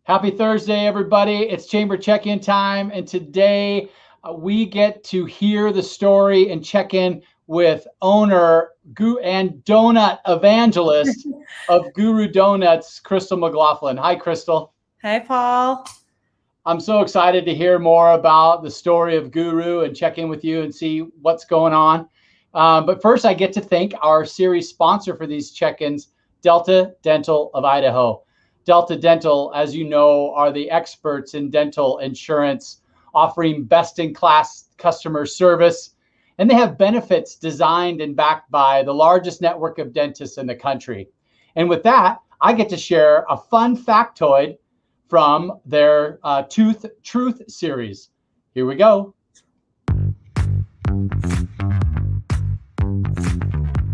Happy Thursday, everybody. It's Chamber Check-In time. And today we get to hear the story and check in with owner and donut evangelist of Guru Donuts, Krystle McLaughlin. Hi, Krystle. Hi, Paul. I'm so excited to hear more about the story of Guru and check in with you and see what's going on. But first, I get to thank our series sponsor for these check-ins, Delta Dental of Idaho. Delta Dental, as you know, are the experts in dental insurance, offering best-in-class customer service. And they have benefits designed and backed by the largest network of dentists in the country. And with that, I get to share a fun factoid from their Tooth Truth series. Here we go.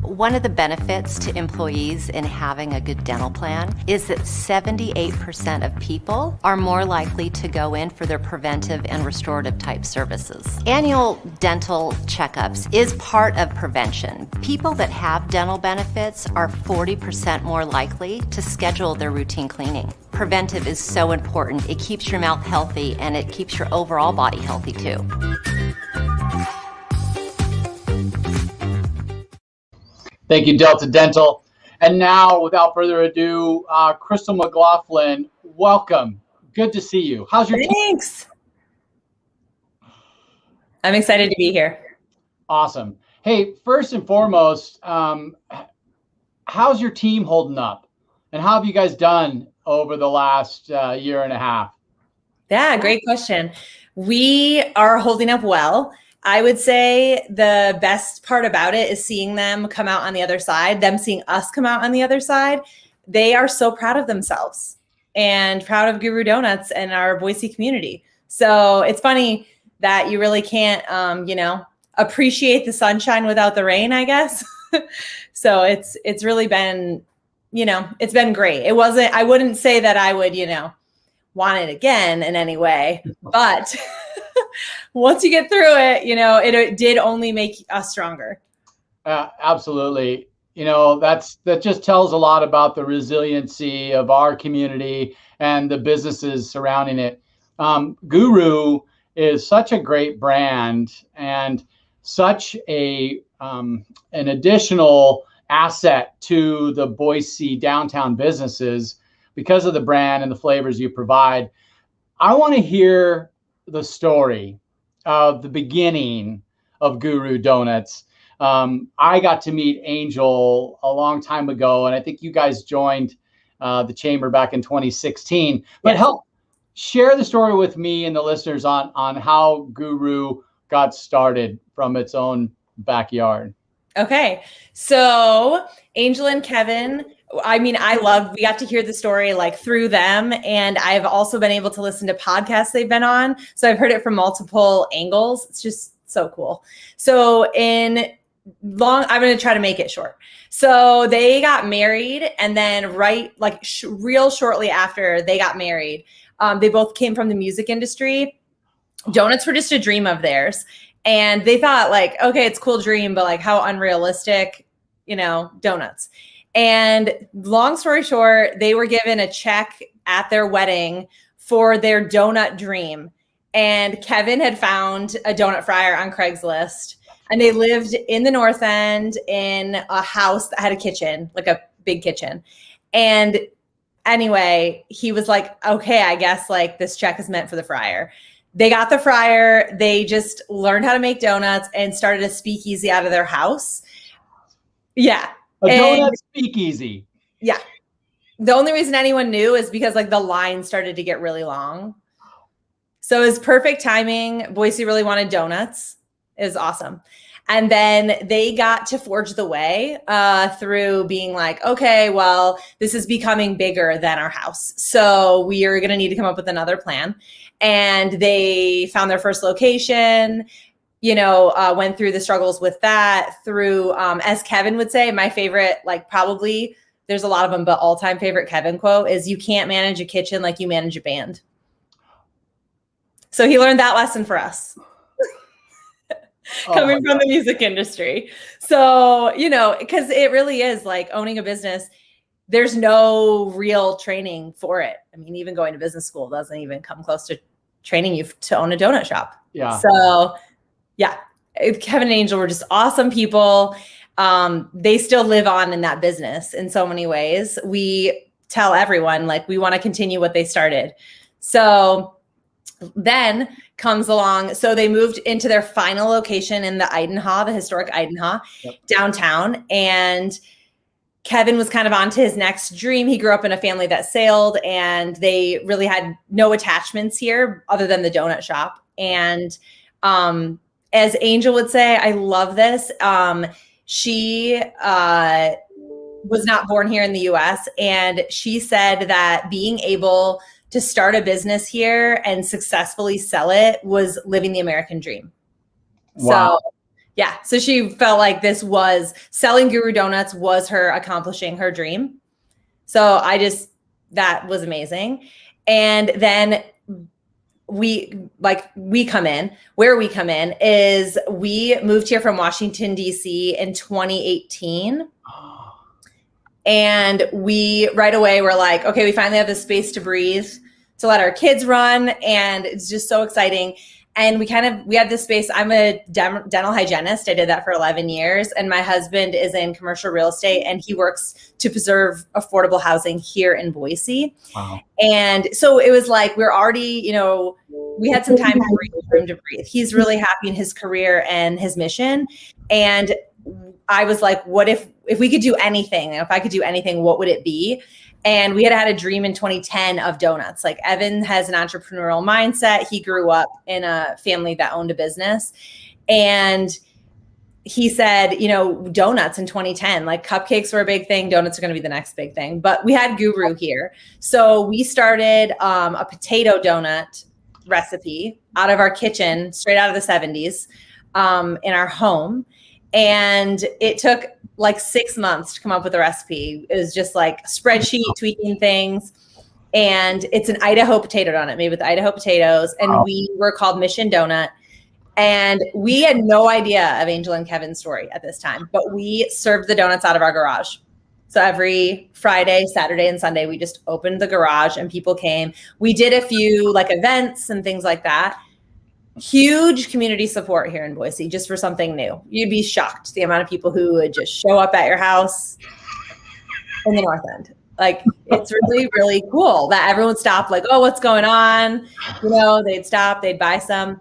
One of the benefits to employees in having a good dental plan is that 78% of people are more likely to go in for their preventive and restorative type services. Annual dental checkups is part of prevention. People that have dental benefits are 40% more likely to schedule their routine cleaning. Preventive is so important. It keeps your mouth healthy and it keeps your overall body healthy too. Thank you, Delta Dental. And now, without further ado, Krystle McLaughlin, welcome. Good to see you. How's your Thanks. I'm excited to be here. Awesome. Hey, first and foremost, how's your team holding up? And how have you guys done over the last year and a half? Yeah, great question. We are holding up well. I would say the best part about it is seeing them come out on the other side, them seeing us come out on the other side. They are so proud of themselves and proud of Guru Donuts and our Boise community. So it's funny that you really can't, appreciate the sunshine without the rain, I guess. So it's really been, it's been great. I wouldn't say that I would, want it again in any way, but once you get through it, it did only make us stronger. Absolutely. That just tells a lot about the resiliency of our community and the businesses surrounding it. Guru is such a great brand and such an additional asset to the Boise downtown businesses because of the brand and the flavors you provide. I want to hear the story of the beginning of Guru Donuts. I got to meet Angel a long time ago, and I think you guys joined the chamber back in 2016. But Yes. Help share the story with me and the listeners on how Guru got started from its own backyard. Okay. So Angel and Kevin, we got to hear the story through them. And I've also been able to listen to podcasts they've been on. So I've heard it from multiple angles. It's just so cool. So I'm going to try to make it short. So they got married, and then real shortly after they got married, they both came from the music industry. Donuts were just a dream of theirs. And they thought okay, it's a cool dream, but how unrealistic, donuts. And long story short, they were given a check at their wedding for their donut dream. And Kevin had found a donut fryer on Craigslist, and they lived in the North End in a house that had a kitchen, a big kitchen. And anyway, he was like, okay, I guess this check is meant for the fryer. They got the fryer. They just learned how to make donuts and started a speakeasy out of their house. Yeah. A donut speakeasy. Yeah. The only reason anyone knew is because the line started to get really long. So it was perfect timing. Boise really wanted donuts. It was awesome. And then they got to forge the way through being okay, well, this is becoming bigger than our house. So we are going to need to come up with another plan. And they found their first location, went through the struggles with that through, as Kevin would say, my favorite, probably there's a lot of them, but all-time favorite Kevin quote is, you can't manage a kitchen like you manage a band. So he learned that lesson for us. Coming from the music industry. So, because it really is owning a business. there's no real training for it. I mean, even going to business school doesn't even come close to training you to own a donut shop. Yeah. So yeah, Kevin and Angel were just awesome people. They still live on in that business in so many ways. We tell everyone, like, we want to continue what they started. So then comes along. So they moved into their final location in the Idaho, the historic Idaho, downtown. And Kevin was kind of on to his next dream. He grew up in a family that sailed, and they really had no attachments here other than the donut shop. And as Angel would say, I love this. She was not born here in the US, and she said that being able to start a business here and successfully sell it was living the American dream. Wow. So yeah, so she felt like this was selling Guru Donuts was her accomplishing her dream. So that was amazing. And then we come in is we moved here from Washington, DC in 2018. And we right away were like, okay, we finally have this space to breathe, to let our kids run. And it's just so exciting. And we had this space. I'm a dental hygienist. I did that for 11 years. And my husband is in commercial real estate, and he works to preserve affordable housing here in Boise. Wow. And so it was like, we're already, we had some time to breathe, room to breathe. He's really happy in his career and his mission. And I was like, what if we could do anything? If I could do anything, what would it be? And we had a dream in 2010 of donuts. Like, Evan has an entrepreneurial mindset. He grew up in a family that owned a business. And he said, donuts in 2010, like, cupcakes were a big thing. Donuts are going to be the next big thing. But we had Guru here. So we started a potato donut recipe out of our kitchen, straight out of the 70s, in our home. And it took like 6 months to come up with a recipe. It was just like spreadsheet, tweaking things. And it's an Idaho potato donut made with Idaho potatoes. And we were called Mission Donut. And we had no idea of Angel and Kevin's story at this time, but we served the donuts out of our garage. So every Friday, Saturday, and Sunday, we just opened the garage and people came. We did a few like events and things like that. Huge community support here in Boise, just for something new. You'd be shocked the amount of people who would just show up at your house in the North End. Like, it's really, really cool that everyone would stop, like, oh, what's going on? They'd stop, they'd buy some.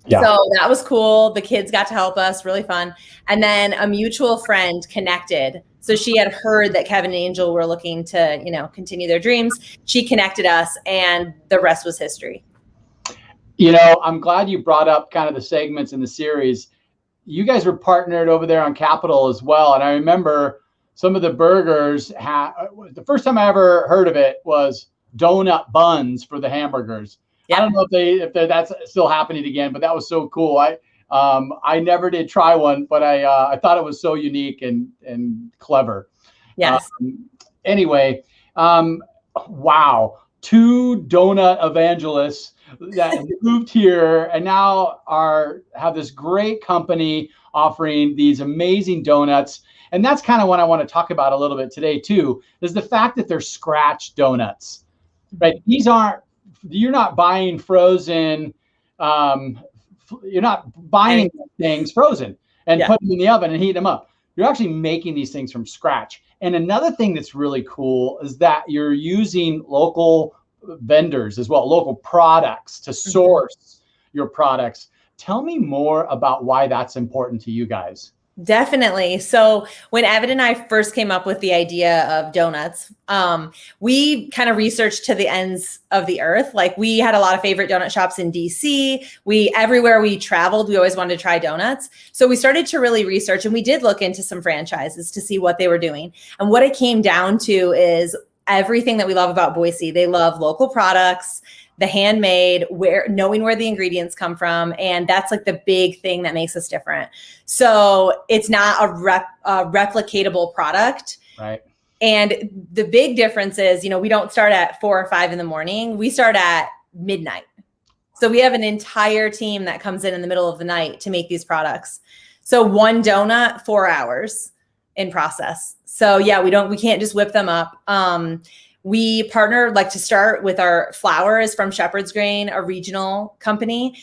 Yeah. So that was cool. The kids got to help us, really fun. And then a mutual friend connected. So she had heard that Kevin and Angel were looking to, continue their dreams. She connected us, and the rest was history. I'm glad you brought up kind of the segments in the series. You guys were partnered over there on Capitol as well. And I remember some of the burgers the first time I ever heard of it was donut buns for the hamburgers. Yeah. I don't know if that's still happening again, but that was so cool. I never did try one, but I thought it was so unique and clever. Yes. Anyway, wow. 2 donut evangelists that moved here and now have this great company offering these amazing donuts. And that's kind of what I want to talk about a little bit today too, is the fact that they're scratch donuts, right? You're not buying frozen, you're not buying things frozen and putting them in the oven and heating them up. You're actually making these things from scratch. And another thing that's really cool is that you're using local vendors as well, local products to source your products. Tell me more about why that's important to you guys. Definitely. So when Evan and I first came up with the idea of donuts, we kind of researched to the ends of the earth. Like, we had a lot of favorite donut shops in DC. Everywhere we traveled, we always wanted to try donuts. So we started to really research, and we did look into some franchises to see what they were doing. And what it came down to is everything that we love about Boise. They love local products, the handmade, knowing where the ingredients come from. And that's like the big thing that makes us different. So it's not a replicatable product. Right. And the big difference is, we don't start at 4 or 5 in the morning. We start at midnight. So we have an entire team that comes in the middle of the night to make these products. So one donut, 4 hours. in process. So yeah, we can't just whip them up. We partner, like, to start with, our flour is from Shepherd's Grain, a regional company.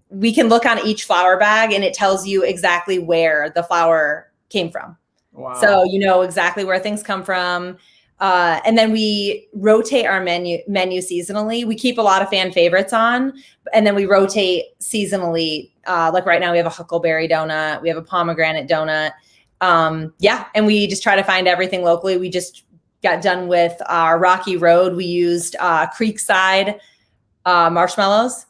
We can look on each flour bag and it tells you exactly where the flour came from. Wow. So you know exactly where things come from. And then we rotate our menu seasonally. We keep a lot of fan favorites on, and then we rotate seasonally. Like right now we have a huckleberry donut. We have a pomegranate donut. And we just try to find everything locally. We just got done with our Rocky Road. We used Creekside marshmallows,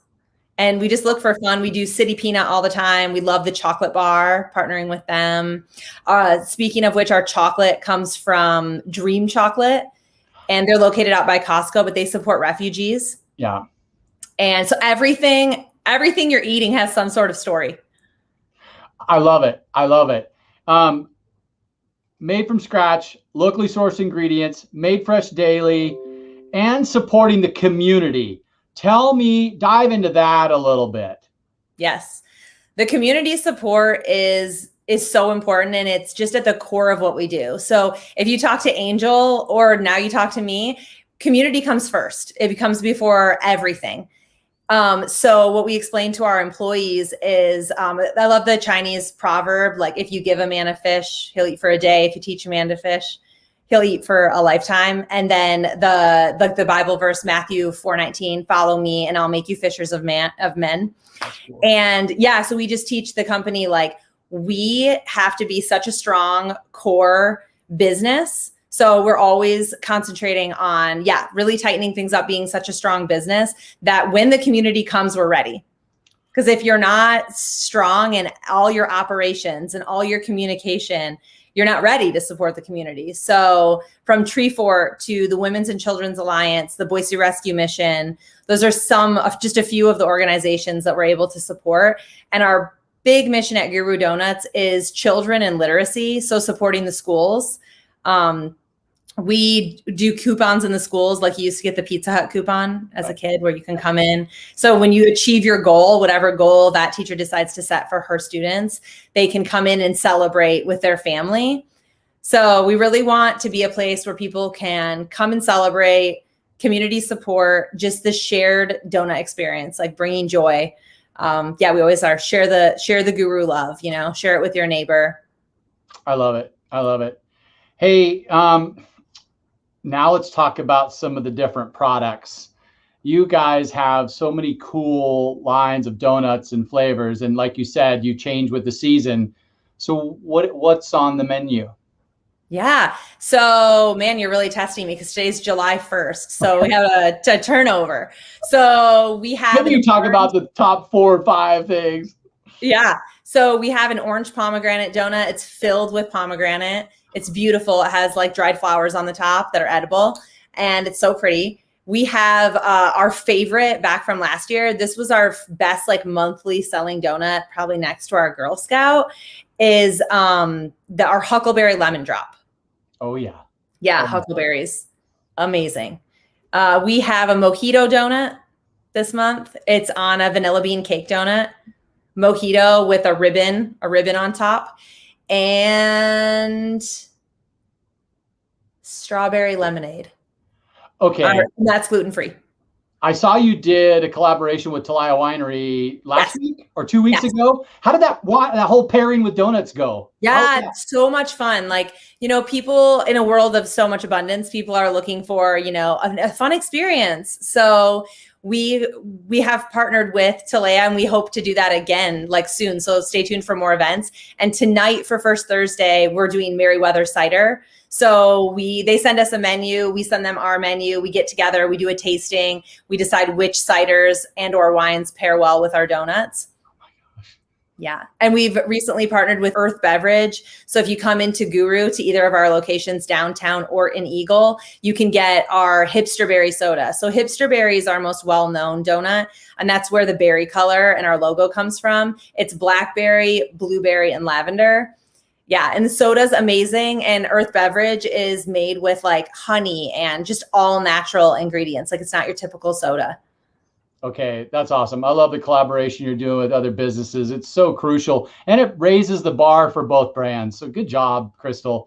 and we just look for fun. We do City Peanut all the time. We love the chocolate bar, partnering with them. Speaking of which, our chocolate comes from Dream Chocolate, and they're located out by Costco, but they support refugees. Yeah. And so everything you're eating has some sort of story. I love it. I love it. Made from scratch, locally sourced ingredients, made fresh daily, and supporting the community. Dive into that a little bit. Yes. The community support is so important, and it's just at the core of what we do. So if you talk to Angel, or now you talk to me, community comes first. It comes before everything. So what we explain to our employees is, I love the Chinese proverb, like, if you give a man a fish, he'll eat for a day. If you teach a man to fish, he'll eat for a lifetime. And then the Bible verse, Matthew 4:19, follow me and I'll make you fishers of men. Cool. And yeah, so we just teach the company, like, we have to be such a strong core business. So we're always concentrating on, really tightening things up, being such a strong business that when the community comes, we're ready. Because if you're not strong in all your operations and all your communication, you're not ready to support the community. So from Tree Fort to the Women's and Children's Alliance, the Boise Rescue Mission, those are some of just a few of the organizations that we're able to support. And our big mission at Guru Donuts is children and literacy. So supporting the schools. We do coupons in the schools, like you used to get the Pizza Hut coupon as a kid, where you can come in. So when you achieve your goal, whatever goal that teacher decides to set for her students, they can come in and celebrate with their family. So we really want to be a place where people can come and celebrate, community support, just the shared donut experience, like bringing joy. We always are share the Guru love, share it with your neighbor. I love it. I love it. Hey, now let's talk about some of the different products. You guys have so many cool lines of donuts and flavors. And like you said, you change with the season. So what's on the menu? Yeah. So, man, you're really testing me, because today's July 1st. So we have a turnover. So we have... Maybe you talk about the top 4 or 5 things. Yeah. So we have an orange pomegranate donut. It's filled with pomegranate. It's beautiful. It has like dried flowers on the top that are edible, and it's so pretty. We have our favorite back from last year. This was our best, like, monthly selling donut, probably next to our Girl Scout, is our Huckleberry Lemon Drop. Oh, yeah. Yeah, huckleberries. Amazing. We have a mojito donut this month. It's on a vanilla bean cake donut. Mojito with a ribbon on top. And strawberry lemonade. Okay. That's gluten-free. I saw you did a collaboration with Talia Winery last week or 2 weeks ago. How did that whole pairing with donuts go? Yeah, it's so much fun. Like, people in a world of so much abundance, people are looking for, a fun experience. So we have partnered with Talia, and we hope to do that again, like, soon. So stay tuned for more events. And tonight, for First Thursday, we're doing Merryweather cider. So they send us a menu, we send them our menu, we get together, we do a tasting, we decide which ciders and or wines pair well with our donuts. Oh my gosh. Yeah. And we've recently partnered with Earth Beverage. So if you come into Guru, to either of our locations downtown or in Eagle, you can get our Hipster Berry soda. So Hipster Berry is our most well-known donut, and that's where the berry color and our logo comes from. It's blackberry, blueberry, and lavender. Yeah, and the soda's amazing, and Earth Beverage is made with like honey and just all natural ingredients. Like, it's not your typical soda. Okay, that's awesome. I love the collaboration you're doing with other businesses. It's so crucial, and it raises the bar for both brands. So good job, Krystle.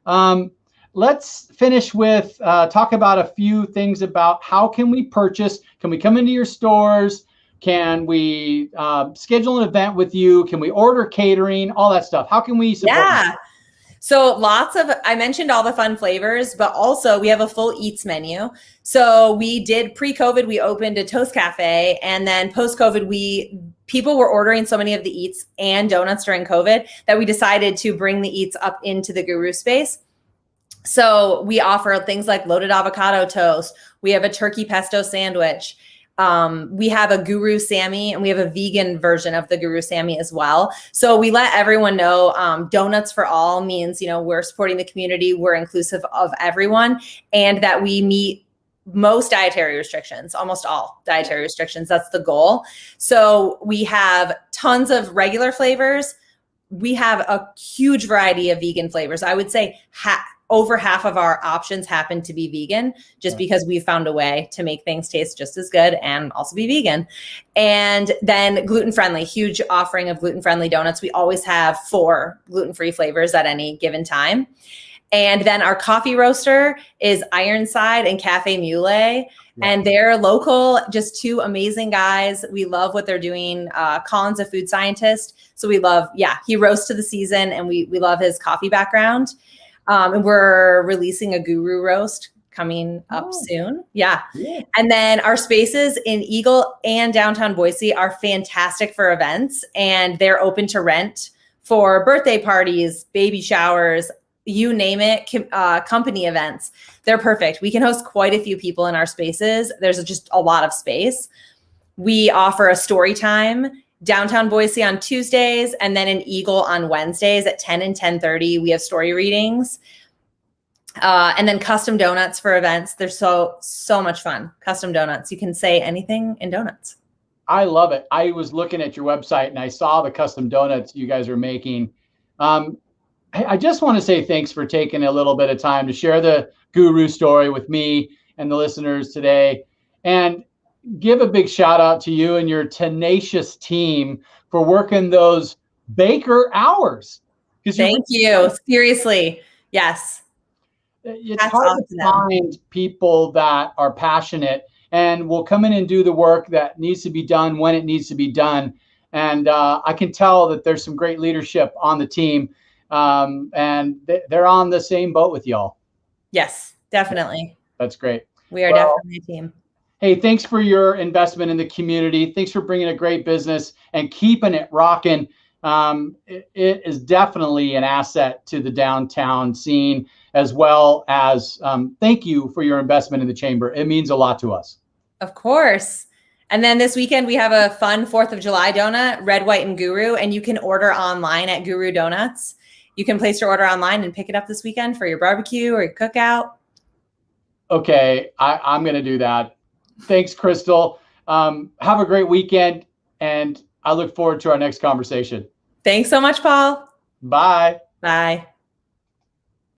Um, let's finish with talk about a few things about how can we purchase. Can we come into your stores? Can we schedule an event with you? Can we order catering? All that stuff. How can we support you? So I mentioned all the fun flavors, but also we have a full eats menu. So we did pre-COVID, we opened a Toast Cafe, and then post-COVID, people were ordering so many of the eats and donuts during COVID that we decided to bring the eats up into the Guru space. So we offer things like loaded avocado toast. We have a turkey pesto sandwich. We have a Guru Sammy, and we have a vegan version of the Guru Sammy as well. So we let everyone know donuts for all means, we're supporting the community, we're inclusive of everyone, and that we meet most dietary restrictions, almost all dietary restrictions. That's the goal. So we have tons of regular flavors. We have a huge variety of vegan flavors. I would say over half of our options happen to be vegan, just because we've found a way to make things taste just as good and also be vegan. And then gluten-friendly, huge offering of gluten-friendly donuts. We always have 4 gluten-free flavors at any given time. And then our coffee roaster is Ironside and Cafe Mule. Yeah. And they're local, just 2 amazing guys. We love what they're doing. Colin's a food scientist. So we love, he roasts to the season, and we love his coffee background. And we're releasing a Guru roast coming up soon. Yeah. And then our spaces in Eagle and downtown Boise are fantastic for events, and they're open to rent for birthday parties, baby showers, you name it, company events. They're perfect. We can host quite a few people in our spaces. There's just a lot of space. We offer a story time downtown Boise on Tuesdays, and then in Eagle on Wednesdays at 10 and 10:30. We have story readings, and then custom donuts for events. They're so much fun. Custom donuts. You can say anything in donuts. I love it. I was looking at your website and I saw the custom donuts you guys are making. I just want to say thanks for taking a little bit of time to share the Guru story with me and the listeners today, and give a big shout out to you and your tenacious team for working those baker hours. Thank you. Seriously. Yes. It's hard to find people that are passionate and will come in and do the work that needs to be done when it needs to be done. And I can tell that there's some great leadership on the team, and they're on the same boat with y'all. Yes, definitely. That's great. We are definitely a team. Hey, thanks for your investment in the community. Thanks for bringing a great business and keeping it rocking. It is definitely an asset to the downtown scene, as well as thank you for your investment in the chamber. It means a lot to us. Of course. And then this weekend, we have a fun 4th of July donut, Red, White, and Guru, and you can order online at Guru Donuts. You can place your order online and pick it up this weekend for your barbecue or your cookout. Okay, I'm going to do that. Thanks, Krystle. Have a great weekend, and I look forward to our next conversation. Thanks so much, Paul. Bye. Bye.